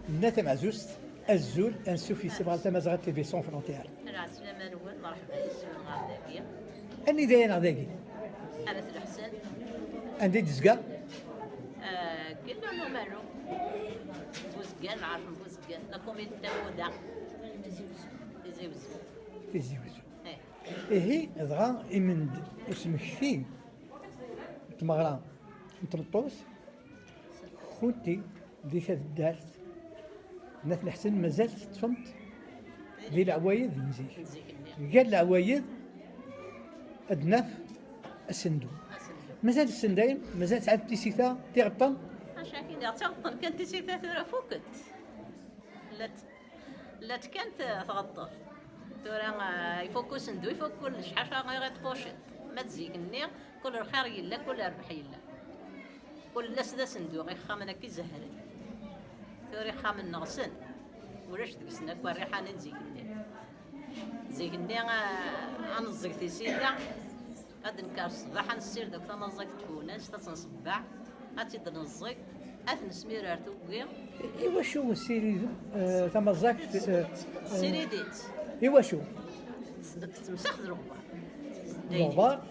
نات معزوست الزول انسوفي سبغال تمازغات تي في سون فرونتيير. العسلامة الأول مرحبا يسمى الغرداقية. اني داين غداكي أنا الحسن. عندي دزكا قلنا له مالو بوزقان نعرف بوزقان لكم يتمودا تزيوزو تيزيوزو إيه دغا إمند اسمكتي تمغرا نتلطوس خوتي دي دارت نات الحسن مازال تفهمت دي العوايد نزيك قال العوايد أدناف السندو مازال السندايم مازال ساعات تيسيتا تيغطن عشان كي تغطن كانت تيسيتا ثورة فوكت لا كانت تغطى ثورة يفوكو سندو يفوكو شحال غير تبوشيط ما تزيك النير كل الخير يلا كل الربح يلا كل لسدا سندو غير خامنا كي زهري ثوري خامن نغسن ولاش تقسنا كوا ريحان نزيك النير زيك النير انا زيك سيدا غاد نكار الصباح نسير داك تمزق تكوناس تنصبع غاتي نزيك نسمير ارتوكي. ايوا شو السيري تمزق سيري ديت ايوا شو تمسح ضربه دوبار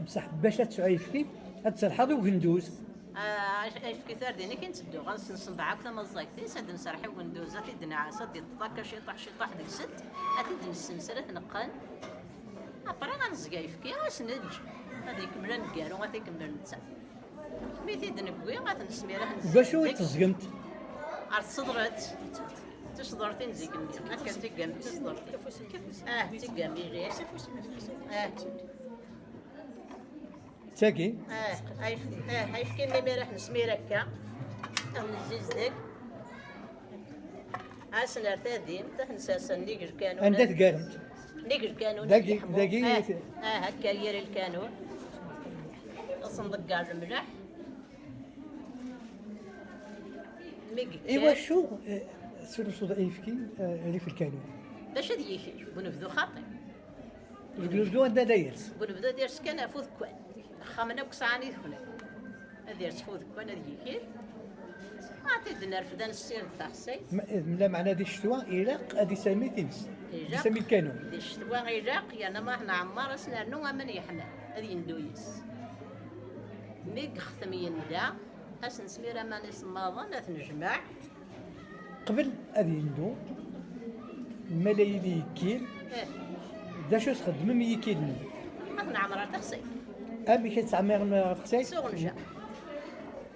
بصح باش تعيفكي تسرحض وغندوز ايش كثار ديني كي نتبدو غنصنبعك تمزق تيسد نسرحي وغندوز غاتي دنعاسه ديال الطاكه شي طاح ديك ست غاتي نسنسله تنقل ابري غنزقايفكي غاسنج غادي يكمل نكارو غادي يكمل نتا ميتي دنكوي غاتنسميره باشو تزقمت صدرت تصدرتي نزيك هكا تيقام تصدرتي تيقام لي تاكي هاي فكين لي راح نسمير هكا نزيز ديك اسنر تاديم تنسى نيجر كانوا انت تقارنت نيجر كانوا داكي هكا يري الكانون صندق كاع الملح ايوا شو سولو ايفكي اللي في الكانون باش هادي يخير ونبدو خاطي نبدو هذا دايرس ونبدو دير سكان فوذ كوان خامنا كساني دخل هادي فوذ كوان هادي يخير عطيت نرفد نسير تاخسي لا معنى دي الشتوى إيراق هادي سامي تنس سامي الكانون دي الشتوى إيراق يانا ما حنا عمار سنانو من يحنا هادي ندويس ميك ختمين دا هاس نسميرا ماني صماضة نجمع قبل هادي ندو ملايين كيل دا شو تخدم 100 كيل ما حنا عمرها تخسي أمي كي تعمر تخسي سوغنجا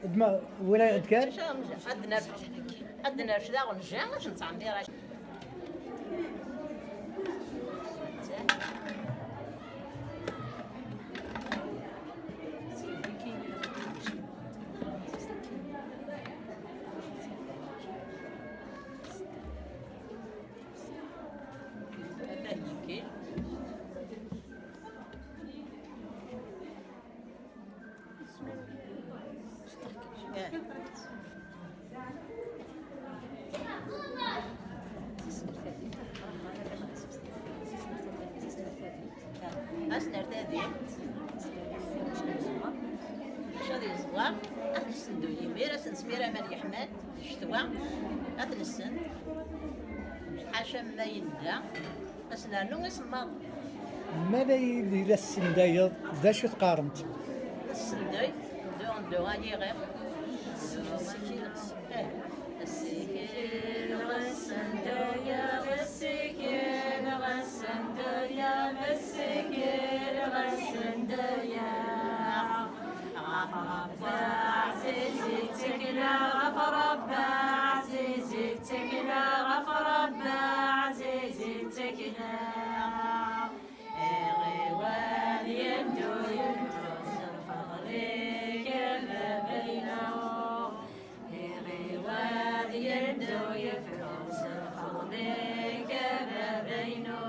دما ولا كان عندنا رشدا ونجا باش نتعمر أسنر تادي شادي صغار أتنسندو يمير سنسميرا مال يحمد الشتوى أتنسن حاشا ما يندا أسنر نو يسمى ملايين إلى السندايض دا شو تقارنت السنداي دو غادي غير السكين والسندايا والسكين والسندايا والسكين والسندايا غفر ربا عزيزي تكلا غفر ربا عزيزي تكلا غفر ربا عزيزي تكلا غيوان يندو يندو سرفض ليك بابينو غيوان يندو يفرو سرفض ليك بابينو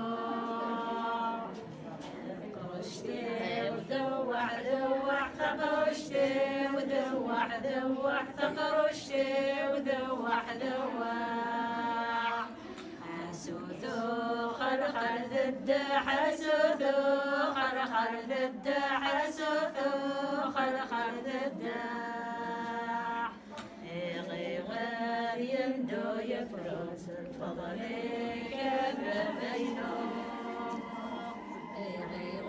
قرشتي ودوع دوع تقرشتي ودوع دوع تقرشتي ودوع دوع حسوثو خرخر ذد حسوثو خرخر ذد حسوثو خرخر ذد غير يندو يفرس الفضل كبابينو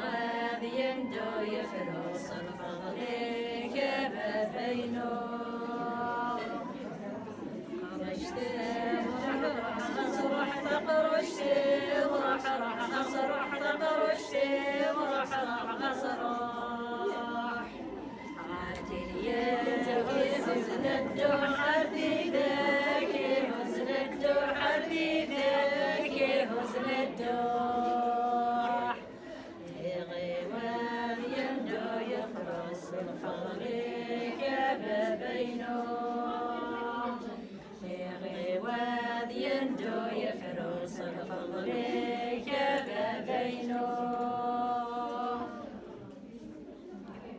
غاد يندو يفرس الفضل كبابينو روح تقرشتي وروح روح تقرشتي وروح غصروح عادي اليد في حزن الدوحة في ذاك حزن الدوحة في ذاك حزن الدوح غيوان يندو يخرس الفضل كبابينو غيوان يندو يفرس الفضل كبابينو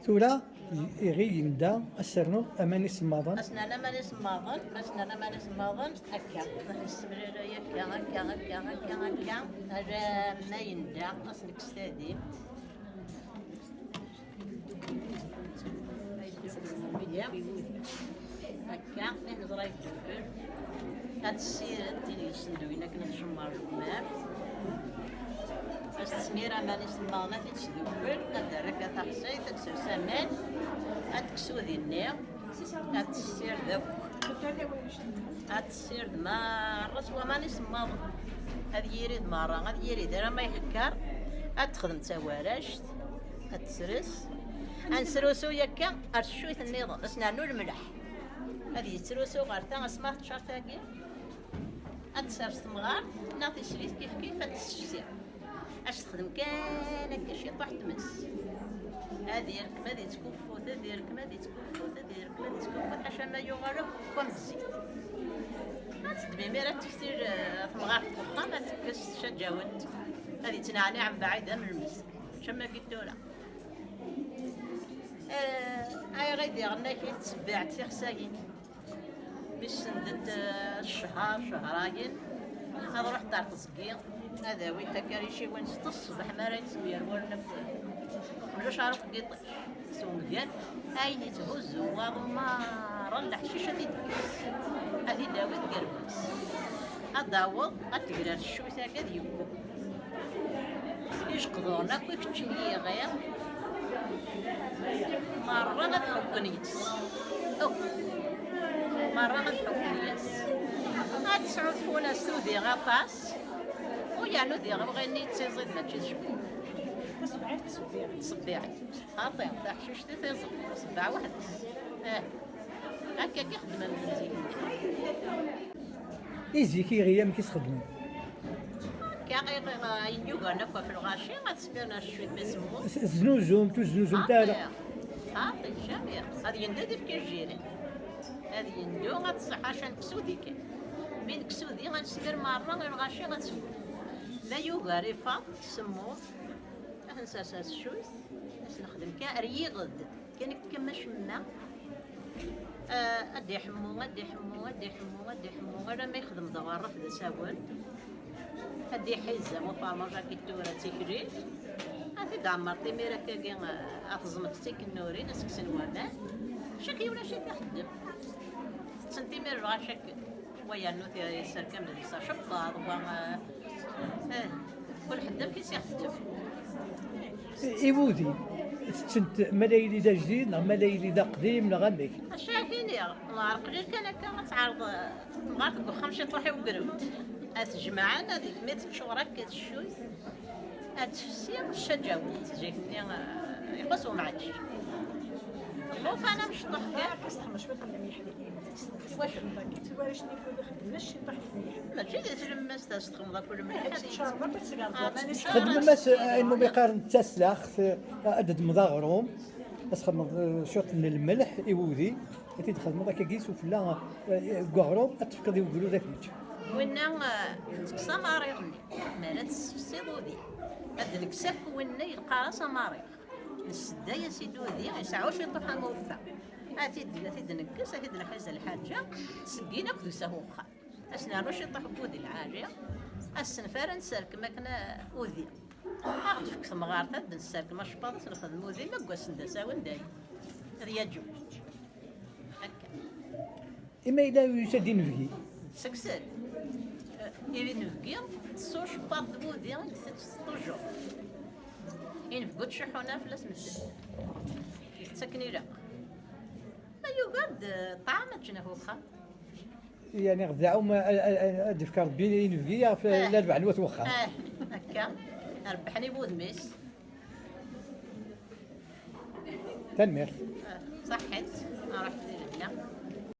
ثورة يغي يندا السرنو أماني سماضان أسنا لما نسماضن هكا نستمرر هكا هذا ما يندى أصلك استادي هكا نهضر يدبر هاد السيرة اللي يسندوينا كنا نشمر الجمال السميرة ماني سماضنا تتسدبر هاد تحصي تكسر سمان هتكسو ذي النير هتسير ذوك هتسير مرة سوا ماني سماض هذا يريد مرة هذا يريد أنا ما يحكر هتخدم تسوارشت هتسرس هنسروسو يكا هرشويت النظام بس نعنو الملح هذه يتسروسو غارتا اسمها تشارتاكي هتسرس تمغار نعطي شريت كيف هتسشير اش تخدم كان هكا شي طاح تمس هذه يركم هذه تكفوت هذه يركم هذه تكفوت هذه يركم هذه تكفوت حاشا ما يغالو كم الزيت تدبي ميرا تكثير تمغار تفخا ما تكس شجاوت هذه تنعنع عن بعيدة من المسك شما قدولا هاي غيدي غناك يتسبعت في خساين باش سندت الشهر شهراين هذا روح دار تسقيل هذا وين تكاريشي وين الصباح ما راه يتسوي ورنا مجوش عارف قيطش سو مزيان اين يتهزو وضمار الحشيشه تدكس هذه داوي تقربس هداوض هتقرا الشويته كذا يبكو يشقدونا كيف تشني غير مرة نتحكنيس مرة نتحكنيس هاد سعود فونا سودي غطاس ويانو دي غبغيني تيزيد ما تجيش تصبيعي خاطي تاع حشيشتي تيزيد صباع واحد هكا كيخدم المزيك إيزيكي غيام كيسخدمو كاغي ينجوغا نكوا في الغاشي غتسبيرنا شوية مسموم زنوزوم تزنوزوم تالا خاطي شامير هذه يندي في كيجيري هذه يندو غتصح عشان كسودي كي بين كسودي غنسبير مرة غير الغاشي غتسول لا يوغا ريفا سموم نساساس شوية نخدم كاري غد كان كما شمنا ادي حمو ادي حمو ادي حمو ادي حمو غير ما يخدم دوار في ساول هدي حيزة مفارمجة كتورة تكريت هذي دعمرتي ميرا كاكي أتزمت تيك النوري ناس كسن وانا شكي ولا شي تخدم سنتيمير غا شك شوية نوثي يسر كامل يسر شباط وما كل حد كيس يخدم إيبودي تنت ملايلي دا جديد نا ملايلي دا قديم نا غاديك شاكيني الله قليل كان تعرض غاتقو خمسة طوحي وقروت أتجمعنا هذيك ميت شهورا كتشوي أتفسير الشجاوت جاكني يقصوا معاش لو فانا مش طح كاع كنستحمل شويه مليح واش واش ماشي طح ماشي تجمع تستخدم كل مليح خدم ماس انه بيقارن تسلاخ عدد مضاغروم بس خدم شوط من الملح يودي تخدم هكا كيسو فلا كوغروم تفقد يقولوا ذاك وينا تكسا ماريغني مالا تسفسيض ودي هاد الكساك وينا يلقى راسا ماريغ السدا يا سيدي ودي يسعوش يطيح موفى هاتي نكس هاتي نحز الحاجه تسقينا كدو سهوخا اسنا روش يطيح بودي العاجه السنفار نسرك ماكنا ودي عرفت في مغارطه نسرك ما شباط نخدم ودي ما كواس ندسا ونداي هذه يجو هكا إما إلا يسدين فيكي سكسل إذا نفقي تصوش بعض بودي توجور إن فقد شحونة فلاس مدن يتسكني لا ما يقعد طعام جنا هو خا يعني غداو ما دفكر بيني نفقيه في الاربع نوات واخا هكا ربحني بود ميس تنمير صحت رحت لله